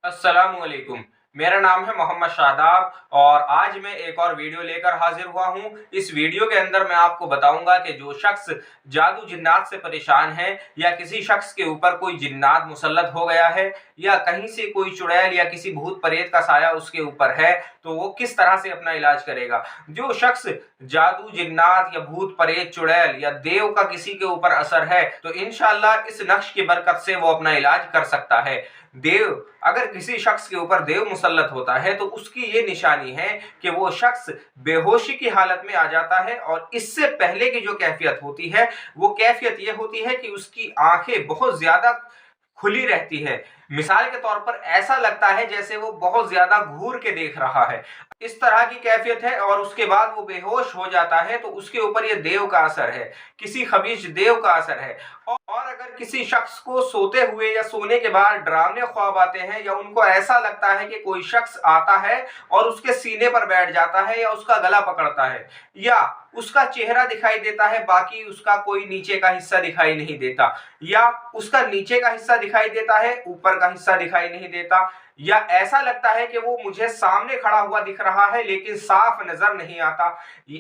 अस्सलामुअलैकुम। मेरा नाम है मोहम्मद शादाब और आज मैं एक और वीडियो लेकर हाजिर हुआ हूँ। इस वीडियो के अंदर मैं आपको बताऊंगा कि जो शख्स जादू जिन्नात से परेशान है या किसी शख्स के ऊपर कोई जिन्नात मुसल्लत हो गया है या कहीं से कोई चुड़ैल या किसी भूत प्रेत का साया उसके ऊपर है तो वो किस तरह से अपना इलाज करेगा। जो शख्स जादू जिन्नात या भूत प्रेत चुड़ैल या देव का किसी के ऊपर असर है तो इंशाअल्लाह इस नक्श की बरकत से वो अपना इलाज कर सकता है। देव अगर किसी शख्स के ऊपर देव मुसल्लत होता है तो उसकी ये निशानी है कि वो शख्स बेहोशी की हालत में आ जाता है और इससे पहले की जो कैफियत होती है वो कैफियत ये होती है कि उसकी आंखें बहुत ज्यादा खुली रहती है। मिसाल के तौर पर ऐसा लगता है जैसे वो बहुत ज्यादा घूर के देख रहा है, इस तरह की कैफियत है। और उसके बाद वो बेहोश हो जाता है तो उसके ऊपर ये देव का असर है, किसी खबीज देव का असर है। और अगर किसी शख्स को सोते हुए या सोने के बाद डरावने ख्वाब आते हैं या उनको ऐसा लगता है कि कोई शख्स आता है और उसके सीने पर बैठ जाता है या उसका गला पकड़ता है या उसका चेहरा दिखाई देता है बाकी उसका कोई नीचे का हिस्सा दिखाई नहीं देता, या उसका नीचे का हिस्सा दिखाई देता है ऊपर का हिस्सा दिखाई नहीं देता, या ऐसा लगता है कि वो मुझे सामने खड़ा हुआ दिख रहा है लेकिन साफ नजर नहीं आता,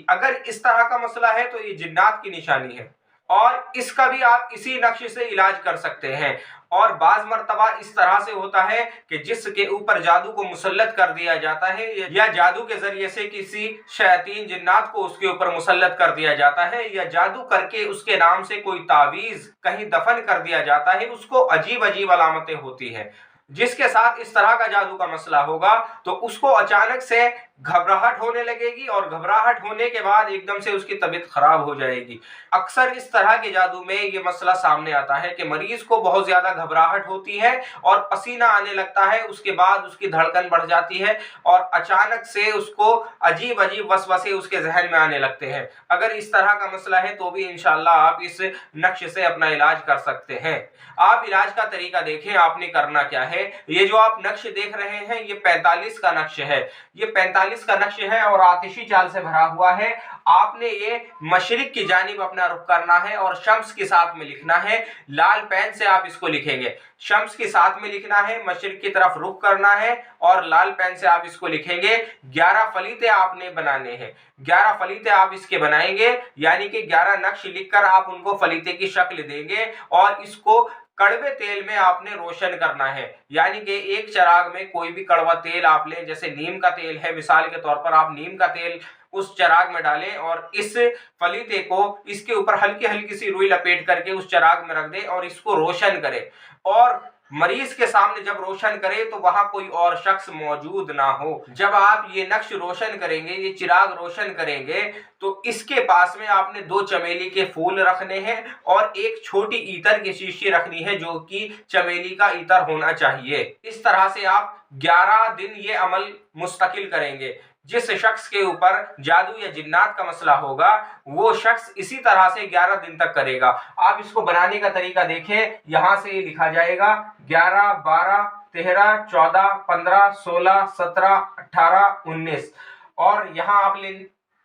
अगर इस तरह का मसला है तो ये जिन्नात की निशानी है और इसका भी आप इसी नक्श से इलाज कर सकते हैं। और बाज मर्तबा इस तरह से होता है कि जिसके ऊपर जादू को मुसल्लत कर दिया जाता है या जादू के जरिए से किसी शैतान जिन्नात को उसके ऊपर मुसल्लत कर दिया जाता है या जादू करके उसके नाम से कोई तावीज कहीं दफन कर दिया जाता है, उसको अजीब अजीब अलामतें होती हैं। जिसके साथ इस तरह का जादू का मसला होगा तो उसको अचानक से घबराहट होने लगेगी और घबराहट होने के बाद एकदम से उसकी तबीयत खराब हो जाएगी। अक्सर इस तरह के जादू में ये मसला सामने आता है कि मरीज को बहुत ज्यादा घबराहट होती है और पसीना आने लगता है, उसके बाद उसकी धड़कन बढ़ जाती है और अचानक से उसको अजीब अजीब वसवसे उसके जहन में आने लगते हैं। अगर इस तरह का मसला है तो भी इंशाअल्लाह आप इस नक्श से अपना इलाज कर सकते हैं। आप इलाज का तरीका देखें, आपने करना क्या है। ये जो आप नक्श देख रहे हैं ये 45 का नक्श है, ये 45 का नक्श है और आतिशी चाल से भरा हुआ है। आपने ये मशरिक की जानिब अपना रुख करना है और शम्स के साथ में लिखना है। लाल पेन से आप इसको लिखेंगे, शम्स के साथ में लिखना है, मशरिक की तरफ रुख करना है और लाल पेन से आप इसको लिखेंगे। 11 फलीते आपने बनाने हैं, 11 फलीते आप इसके बनाएंगे, यानी कि 11 नक्श लिखकर आप उनको फलीते की शक्ल देंगे और इसको कड़वे तेल में आपने रोशन करना है। यानी कि एक चराग में कोई भी कड़वा तेल आप लें, जैसे नीम का तेल है, मिसाल के तौर पर आप नीम का तेल उस चराग में डालें और इस फलीते को इसके ऊपर हल्की हल्की सी रुई लपेट करके उस चराग में रख दें और इसको रोशन करें। और मरीज के सामने जब रोशन करे तो वहां कोई और शख्स मौजूद ना हो। जब आप ये नक्श रोशन करेंगे, ये चिराग रोशन करेंगे तो इसके पास में आपने 2 चमेली के फूल रखने हैं और एक छोटी ईतर की शीशी रखनी है जो कि चमेली का ईतर होना चाहिए। इस तरह से आप 11 दिन ये अमल मुस्तकिल करेंगे। जिस शख्स के ऊपर जादू या जिन्नात का मसला होगा वो शख्स इसी तरह से 11 दिन तक करेगा। आप इसको बनाने का तरीका देखें, यहाँ से लिखा जाएगा 11, 12, 13, 14, 15, 16, 17, 18, 19 और यहाँ आपने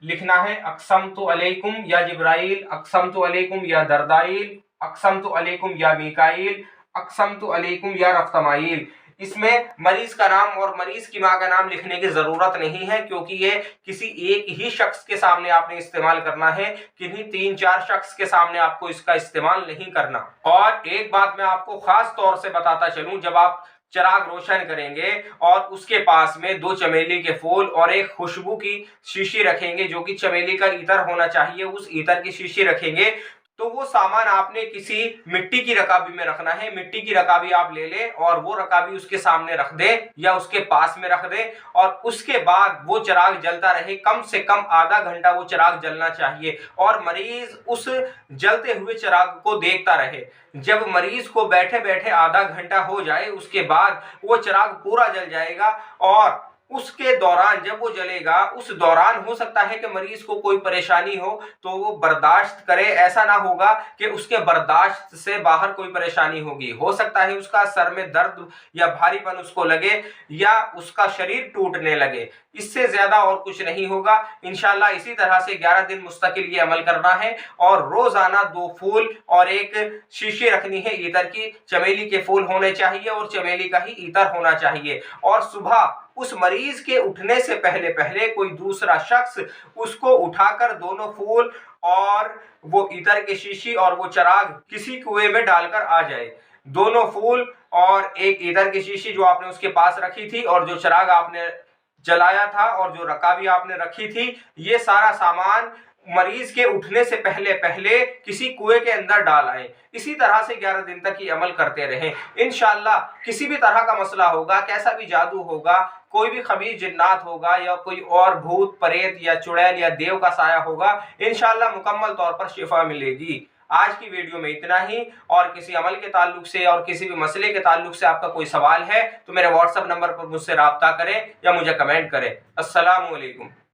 लिखना है अक़समतु अलैकुम या जिब्राइल, अक़समतु अलैकुम या दरदाइल, अक़समतु अलैकुम या मीकाइल, अक़समतु अलैकुम या रफ़्तमाइल। इसमें मरीज का नाम और मरीज की माँ का नाम लिखने की जरूरत नहीं है क्योंकि ये किसी एक ही शख्स के सामने आपने इस्तेमाल करना है, किन्हीं 3-4 शख्स के सामने आपको इसका इस्तेमाल नहीं करना। और एक बात मैं आपको खास तौर से बताता चलूं, जब आप चिराग रोशन करेंगे और उसके पास में 2 चमेली के फूल और एक खुशबू की शीशी रखेंगे जो कि चमेली का इतर होना चाहिए, उस इतर की शीशी रखेंगे तो वो सामान आपने किसी मिट्टी की रकाबी में रखना है। मिट्टी की रकाबी आप ले लें और वो रकाबी उसके सामने रख दें या उसके पास में रख दें और उसके बाद वो चिराग जलता रहे, कम से कम आधा घंटा वो चिराग जलना चाहिए और मरीज उस जलते हुए चिराग को देखता रहे। जब मरीज को बैठे बैठे आधा घंटा हो जाए उसके बाद वो चिराग पूरा जल जाएगा और उसके दौरान जब वो जलेगा उस दौरान हो सकता है कि मरीज को कोई परेशानी हो तो वो बर्दाश्त करे। ऐसा ना होगा कि उसके बर्दाश्त से बाहर कोई परेशानी होगी। हो सकता है उसका सर में दर्द या भारीपन उसको लगे या उसका शरीर टूटने लगे, इससे ज्यादा और कुछ नहीं होगा। इंशाल्लाह इसी तरह से 11 दिन मुस्तकिल ये अमल करना है और रोजाना 2 फूल और एक शीशी रखनी है ईतर की। चमेली के फूल होने चाहिए और चमेली का ही ईतर होना चाहिए। और सुबह उस मरीज के उठने से पहले पहले कोई दूसरा शख्स उसको उठाकर दोनों फूल और वो ईतर की शीशी और वो चिराग किसी कुएं में डालकर आ जाए। दोनों फूल और एक ईतर की शीशी जो आपने उसके पास रखी थी और जो चिराग आपने जलाया था और जो रकाबी आपने रखी थी, ये सारा सामान मरीज के उठने से पहले पहले किसी कुएं के अंदर डाल आए। इसी तरह से 11 दिन तक ये अमल करते रहें। इंशाल्लाह किसी भी तरह का मसला होगा, कैसा भी जादू होगा, कोई भी खबीर जिन्नात होगा या कोई और भूत प्रेत या चुड़ैल या देव का साया होगा, इंशाल्लाह मुकम्मल तौर पर शिफा मिलेगी। आज की वीडियो में इतना ही। और किसी अमल के ताल्लुक से और किसी भी मसले के ताल्लुक से आपका कोई सवाल है तो मेरे व्हाट्सएप नंबर पर मुझसे राब्ता करें या मुझे कमेंट करें। अस्सलामु अलैकुम।